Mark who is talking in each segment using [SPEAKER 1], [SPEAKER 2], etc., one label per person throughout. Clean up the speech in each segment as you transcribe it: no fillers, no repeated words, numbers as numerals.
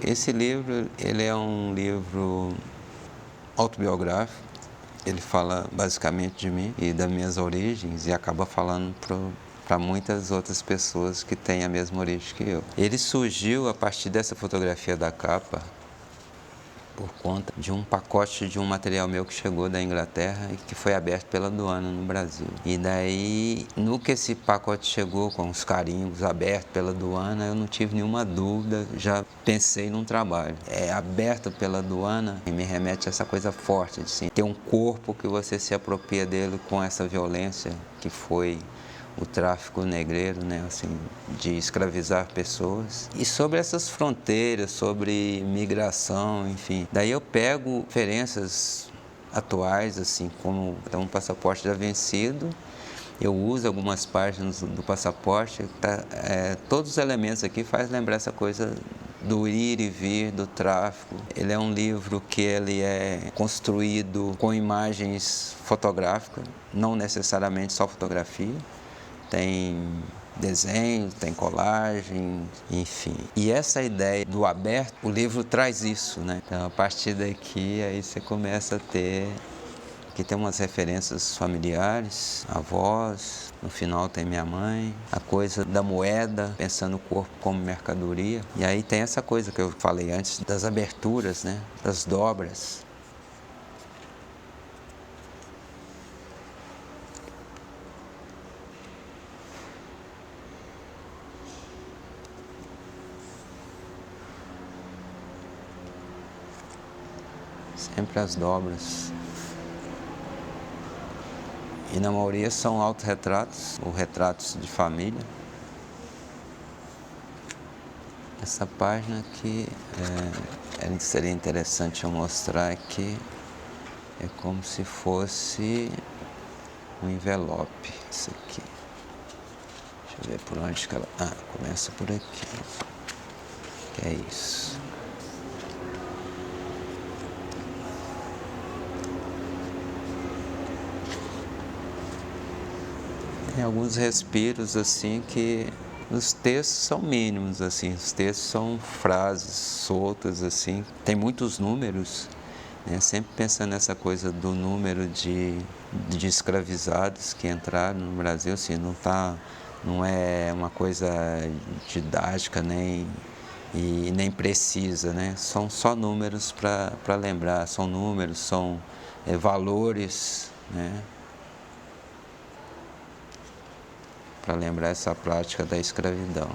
[SPEAKER 1] Esse livro, ele é um livro autobiográfico. Ele fala basicamente de mim e das minhas origens e acaba falando para muitas outras pessoas que têm a mesma origem que eu. Ele surgiu a partir dessa fotografia da capa por conta de um pacote de um material meu que chegou da Inglaterra e que foi aberto pela aduana no Brasil. E daí, no que esse pacote chegou com os carimbos abertos pela aduana, eu não tive nenhuma dúvida, já pensei num trabalho. É aberto pela aduana e me remete a essa coisa forte de assim, ter um corpo que você se apropria dele com essa violência que foi o tráfico negreiro, né, assim, de escravizar pessoas. E sobre essas fronteiras, sobre migração, enfim. Daí eu pego referências atuais, assim, como um passaporte já vencido. Eu uso algumas páginas do passaporte. Todos os elementos aqui fazem lembrar essa coisa do ir e vir, do tráfico. Ele é um livro que ele é construído com imagens fotográficas, não necessariamente só fotografia. Tem desenho, tem colagem, enfim. E essa ideia do aberto, o livro traz isso, né? Então, a partir daqui, aí você começa a ter... Aqui tem umas referências familiares, avós, no final tem minha mãe, a coisa da moeda, pensando o corpo como mercadoria. E aí tem essa coisa que eu falei antes, das aberturas, né? Das dobras. Sempre as dobras. E na maioria são autorretratos ou retratos de família. Essa página aqui seria interessante eu mostrar aqui. É como se fosse um envelope. Isso aqui. Deixa eu ver por onde que ela... começa por aqui. Que é isso. Tem alguns respiros assim que os textos são mínimos assim, os textos são frases soltas assim, tem muitos números, né? Sempre pensando nessa coisa do número de escravizados que entraram no Brasil, assim, não é uma coisa didática nem precisa, né? São só números para lembrar, são números, são valores, né? Para lembrar essa prática da escravidão.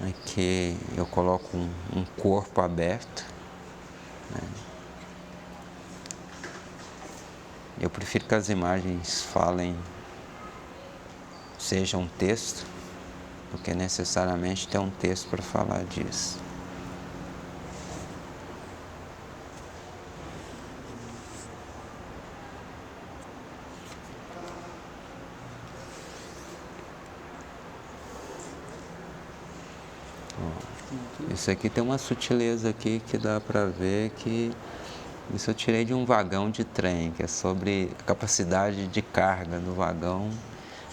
[SPEAKER 1] Aqui eu coloco um corpo aberto, né? Eu prefiro que as imagens sejam um texto, do que necessariamente ter um texto para falar disso. Isso aqui tem uma sutileza aqui que dá para ver que isso eu tirei de um vagão de trem, que é sobre a capacidade de carga do vagão.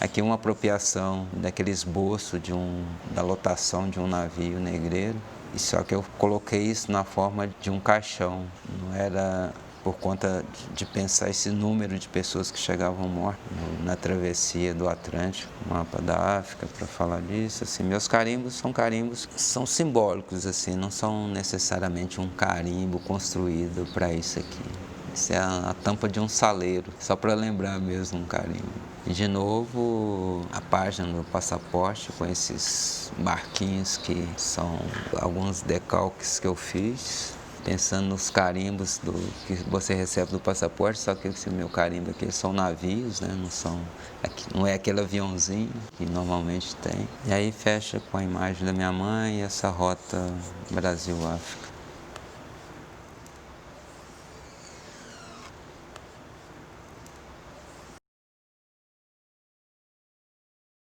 [SPEAKER 1] Aqui uma apropriação daquele esboço da lotação de um navio negreiro. E só que eu coloquei isso na forma de um caixão, não era por conta de pensar esse número de pessoas que chegavam mortas na travessia do Atlântico, mapa da África, para falar disso. Assim, meus carimbos são simbólicos, assim, não são necessariamente um carimbo construído para isso aqui. Isso é a tampa de um saleiro, só para lembrar mesmo um carimbo. E de novo, a página do passaporte com esses marquinhos que são alguns decalques que eu fiz, pensando nos carimbos que você recebe do passaporte, só que esse meu carimbo aqui são navios, né? Não é aquele aviãozinho que normalmente tem. E aí fecha com a imagem da minha mãe e essa rota Brasil-África.